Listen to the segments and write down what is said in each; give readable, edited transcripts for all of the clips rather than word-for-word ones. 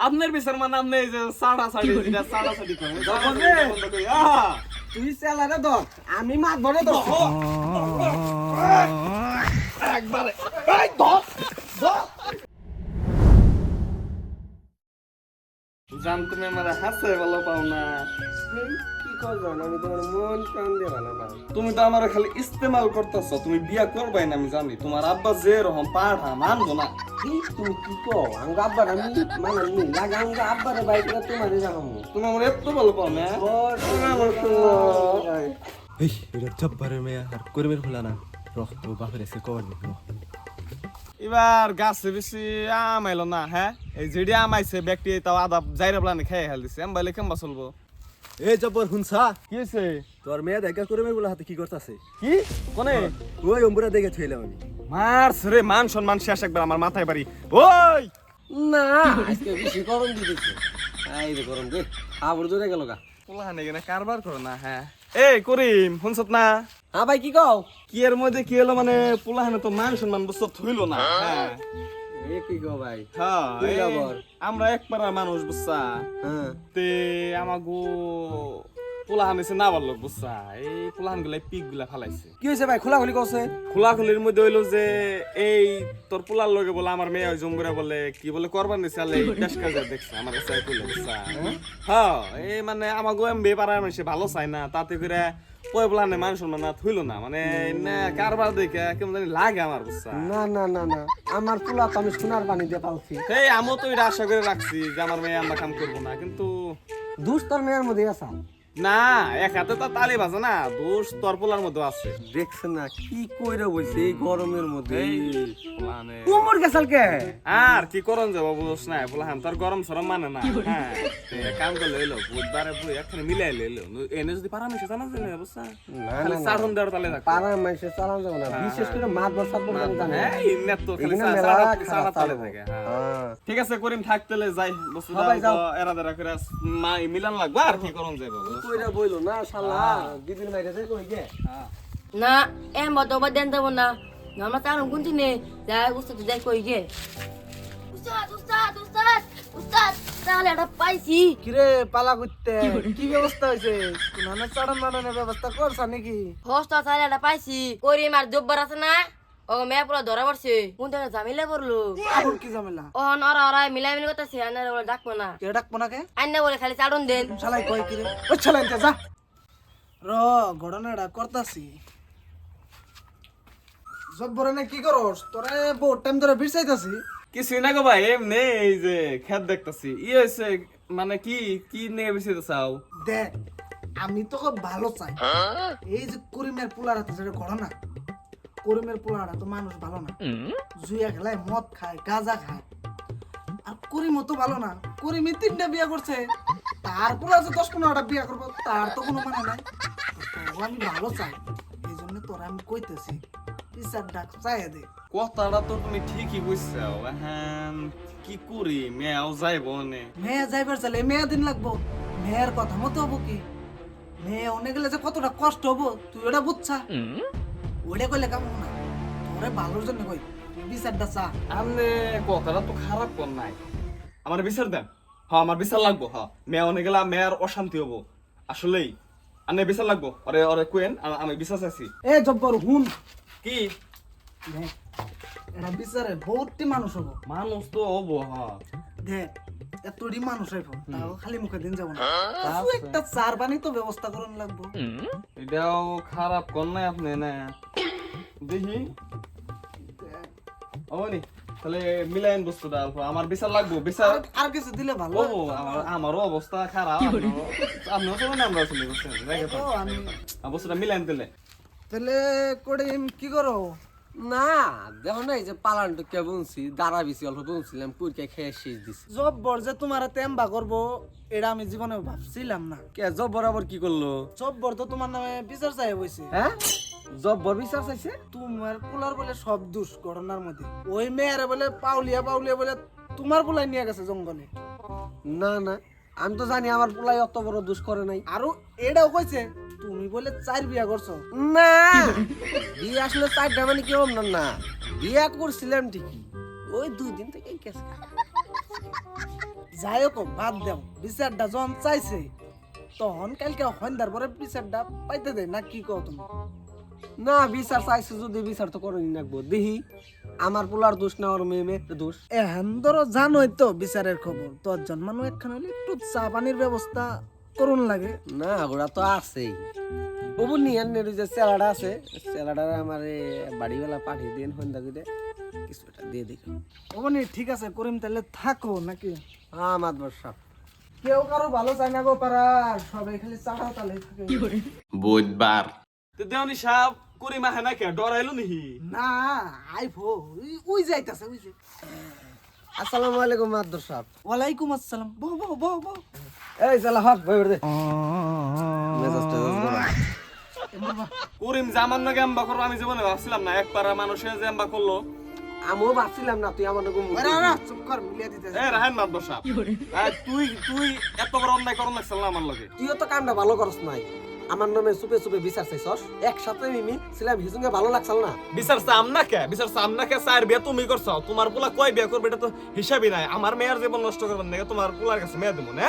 আপনার বিচার মানে আপনি এই যে সাড়া সাড়ি যেটা সাড়া সাড়ি করেন তুই চালারে ধর আমি মাছ ধরে ধর একবারে এই ধর জান তুমি আমার হাসে ভালো পাও না কি করবেন আমি তোমার মন প্রাণ দিয়ে ভালো পাই তুমি তো আমার খালি ইস্তেমাল করতেছ তুমি বিয়া করবাই না আমি জানি তোমার আব্বা যে রকম পাঠা মানবো না তুমি কি কো আঙ্গ আব্বার আমি মানে নি লাগা আঙ্গ আব্বারে বাইক করে তোমারে জানাবো তুমি আমার এত ভালো পাও না এই এটা জব্বারের মেয়ে আর করিমের খোলা না রক্ত বাপের এসে কবার দেখবো এবার গাছে বেশি আম আইলো না হ্যাঁ এই যেটি আম আইছে ব্যক্তি তাও আদা যাইরা প্লানে খেয়ে হেল দিছে আমি বাইলে কেমবা চলবো এই জব্বর হুনসা কি হয়েছে তোর মেয়ে দেখা করিমের বলে হাতে কি করতেছে কি কোনে ওই অম্বুরা দেখে থইলাম আমি মারছে রে মান সম্মান শেষ একবার আমার মাথায় বাড়ি ওই না আজকে বেশি গরম দিতেছে আই রে গরম রে আবর জোরে গেল গা পোলাহানে গেলে কারবার করো না হ্যাঁ এই করিম শুনছত না হ্যাঁ ভাই কি কও কি এর মধ্যে কি হলো মানে পোলাহানে তো মান সম্মান বুঝছো থইলো না হ্যাঁ এ কি কও ভাই হ্যাঁ কি এই খবর? আমরা একবার মানুষ বুঝছা হ্যাঁ তে আমাগো পোলাহান এসে না বললো বুঝছা এই পোলাহান গুলা পিক গুলা ফালাইছে কি হইছে ভাই খোলাখুলি কওছে খোলাখুলির মধ্যে হইলো যে এই তোর পোলার লগে বলে আমার মেয়ে ওই জম্বুরা বলে কি বলে করবার নিছে আলে দেশ কাজে দেখছে আমার কাছে কইলো বুঝছা হ্যাঁ এই মানে আমাগো এমবি পাড়ার মানুষ ভালো চাই না তাতে করে কই পোলাহানে মানুষ না থইলো না মানে না কারবার দেখে কেমন জানি লাগে আমার বুঝছা না না না না আমার পোলা তো আমি সোনার পানি দিয়ে পালছি এই আমিও তো এটা আশা করে রাখছি যে আমার মেয়ে আমরা কাম করবো না কিন্তু দুষ তোর মেয়ের মধ্যে আছে না এক হাতে তো তালি বাজে না দোষ তোর পোলার মধ্যে আছে দেখছেন না কি কইরা বইছে এই গরমের মধ্যে এই পোলাহানে উমর গেছাল কে আর কি করন যাবো বুঝছ না পোলাহান তোর গরম সরম মানে না হ্যাঁ তে কাম করলে এলো বুধবারে বুই একখানে মিলাই এলো এনে যদি পারামিশে জানা যায় না বুঝছা খালি সাড়ন দেওয়ার তালে থাকো পাড়া মাইসে চালান যাব না বিশেষ করে মাছ বসাত বলে আমি জানি হ্যাঁ ইন্নাত তো খালি এখানে মেলা সাড়া তালে খারাপ থাকে হ্যাঁ হ্যাঁ ঠিক আছে করিম থাকতেলে যাই বস্তু সবাই যাও। এরা দেরা করে মা মিলান লাগবে আর কি করন যাবো কইরা বইলো না শালা দিদির মাইরে যাই কই গে না em mà tôi bắt đen tao mà nó mà tao làm cũng thế này ra ustad যাই কই গে ustad তাহলে এটা পাইছি কিরে পালা করতে কি ব্যবস্থা হইছে নানা চাড়ান মানানোর ব্যবস্থা করছ নাকি হোস্টা তাহলে এটা পাইছি করি মার জব্বার আছে না ও মে পুরো ধরা পড়ছে কোন থেকে ঝামেলা করলো আবার কি ঝামেলা ও নরা ওরা মিলাই মিলে করতেছে আন্নার বলে ডাকবো না কে ডাকবো না কে আন্না বলে খালি চাড়ন দেন শালাই কই কিরে ও শালাই যা র ঘটনাটা করতাছি জব্বরনে কি করস তোরে বহুত টাইম ধরে বিছাইতাছি কিছুই না গো ভাই এমনি এই যে খেত দেখতাছি হয়েছে মানে কি কি নিয়ে বেশি চাও দেখ আমি তোকে ভালো চাই এই যে করিমের পোলার হাতে যেটা ঘটনা করিমের পোলারা তো মানুষ ভালো না জুয়া খেলায় মদ খায় গাঁজা খায় আর করিমও তো ভালো না করিমই 3টা বিয়ে করছে তার পোলা যে 10-15টা বিয়ে করবো তার তো কোনো মানে নাই তো আমি ভালো চাই এই জন্য তোরা আমি কইতেছি বিচার ডাক চাই দে কথাটা তো তুমি ঠিকই বুঝছো হ্যাঁ কি করি মেয়াও যাইব নে মেয়ে যাইবার চাইলে মেয়ে দিন লাগবো মেয়ের কথা মতো হবো কি মেয়ে অনেক গেলে যে কতটা কষ্ট হবো তুই ওটা বুঝছা ওটা কইলে কেমন না তোরে ভালোর জন্য কই তুই বিচারটা চা আপনি কথাটা তো খারাপ কর নাই আমার বিচার দেন হ্যাঁ আমার বিচার লাগবো হ্যাঁ মেয়ে অনেক গেলে মেয়ের অশান্তি হবো আসলেই আনে বিচার লাগবো ওরে ওরে কুয়েন আমি বিচার চাইছি এ জব্বর হুন কি দেখ এটা বিচারে বহুতটি মানুষ হবো মানুষ তো হবো হ্যাঁ দেখ এতটি মানুষ হইব তাও খালি মুখে দিন যাবো না তাও একটা চার পানি তো ব্যবস্থা করন লাগবো এটাও খারাপ কর নাই আপনি না দেখি অবনি তাহলে মিলাইন বস্তুটা অল্প আমার বিচার লাগবো বিচার আর কিছু দিলে ভালো ও আমারও অবস্থা খারাপ আপনিও চলেন আমরা চলে বুঝছেন ও, আমি অবস্থাটা মিলাইন দিলে তাহলে করিম কি করো না দেখো না এই যে পালানটা কে বুনছি দাঁড়া বেশি অল্প বুনছিলাম পুরকে খেয়ে শেষ দিছি জব্বর যে তোমার তেম্বা করবো এটা আমি জীবনে ভাবছিলাম না কে জব বরাবর কি করলো জব্বর তো তোমার নামে বিচার চাই বইছে হ্যাঁ জব বর বিচার চাইছে তোমার পোলার বলে সব দোষ ঘটনার মধ্যে ওই মেয়ের বলে পাউলিয়া পাউলিয়া বলে তোমার পোলাই নিয়ে গেছে জঙ্গলে না না আমি তো জানি আমার পোলাই অত বড় দোষ করে নাই আরো এটাও কইছে তুমি বলে 4 বিয়া করছো না বিয়ে আসলে 4টা মানে কেমন না না বিয়ে করছিলাম ঠিকই ওই 2 দিন থেকে কেস যাই হোক বাদ দেও বিচারটা যখন চাইছে তখন কালকে সন্ধ্যার পরে বিচারটা পাইতে দেয় না কি কও তুমি না বিচার চাইছে যদি বিচার তো করে রাখবো দেখি আমার পোলার দোষ না ওর মেয়ে মেয়ের দোষ এখন ধরো জানোই তো বিচারের খবর 10 জন মানুষ একখান হলে একটু চা পানির ব্যবস্থা করুন লাগে না ওরা তো আছেই ওবু নিয়ার যে স্যালাড আছে স্যালাড আমার বাড়িওয়ালা পাঠিয়ে দিন সন্ধ্যা করে কিছু একটা দিয়ে দেখো ওবনি ঠিক আছে করিম তাহলে থাকো নাকি হ্যাঁ মাদবর সাহেব কেউ কারো ভালো চায় না গো পাড়ার সবাই খালি চাটা তালে থাকে বুধবার তো দেওনি সাহেব করিম আহে না কে ডরাইলো নিহি না আইফো ওই যাইতাছে ওই যে আসসালামু আলাইকুম মাদবর সাহেব ওয়ালাইকুম আসসালাম বহ বহ বহ বহ এই সালা হক ভাই দে মেজাজটা গরম করিম জামান না গেম্বা করবো আমি জীবনে ভাবছিলাম না এক পাড়া মানুষে জ্যাম্বা করলো আমিও ভাবছিলাম না তুই আমার নাকি আরে আরে চুপ কর মিলিয়ে দিতেছে এ রাহেন মাদবর সাহেব তুই এত বড় অন্যায় করন লাগছিল না আমার লগে তুইও তো কামটা ভালো করস নাই আমার নামে চুপে চুপে বিচার চাইছস একসাথে মিমি ছিলাম হিসুঙ্গে ভালো লাগছাল না বিচার চাম না কে চার বিয়া তুমি করছো তোমার পোলা কয় বিয়া করবে এটা তো হিসাবই নাই আমার মেয়ের জীবন নষ্ট করবেন না তোমার পোলার কাছে মেয়ে দেবো না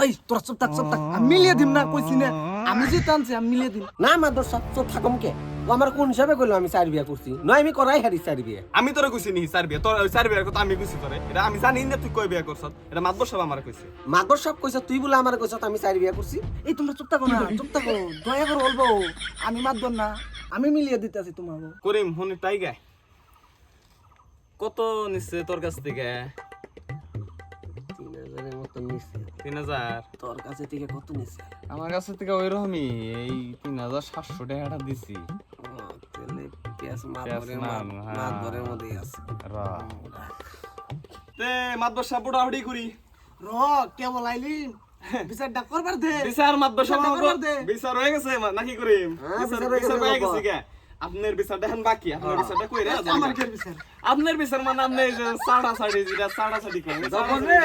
ওই তোরা চুপ থাক আমি মিলিয়ে দিম না কইছি না আমি যে টানছি আমি মিলিয়ে দিম না মাদবর সাহেব চুপ থাকম কে ও আমার কোন হিসাবে কইলো আমি চার বিয়া করছি নয় আমি করাই হারি চার বিয়া আমি তোরে কইছি নি চার বিয়া তোর চার বিয়ার কথা আমি কইছি তোরে এটা আমি জানি না তুই কয় বিয়া করছ এটা মাদবর সাহেব আমার কইছে মাদবর সাহেব কইছে তুই বলে আমার কইছ আমি চার বিয়া করছি এই তোমরা চুপ থাকো না চুপ থাকো দয়া করে বলবো আমি মাতব না আমি মিলিয়ে দিতেছি তোমার করিম হনি তাই গায় কত নিচ্ছে তোর কাছ থেকে 3000 এর মতো নিছে 3000 তোর কাছে থেকে কত নিছে আমার কাছে থেকে ওই রকমই এই 3700 টাকাটা দিছি তেলে পেঁয়াজ পেঁয়াজ হ্যাঁ। মাদবরের মধ্যেই আছে তে মাদবর সাহেব বুড়াহুড়ি করি র কেবল আইলি বিচারটা করবার দে বিচার মাদবর সাহেব বিচারটা করবার দে। বিচার হয়ে গেছে নাকি করিম হ্যাঁ, বিচার বিচার হয়ে গেছে হয়ে বাবা। গেছে কে আপনার বিচার দেখেন বাকি আপনার বিচারটা কইরা আমার কি বিচার আপনার বিচার মানে আপনি এই যে সাড়া সাড়ি যেটা সাড়া সাড়ি করেন যখন রে।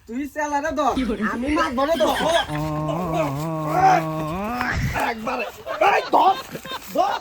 তুই স্যালারে দর আমি মাদবরে দর একবারে এই ধর ধর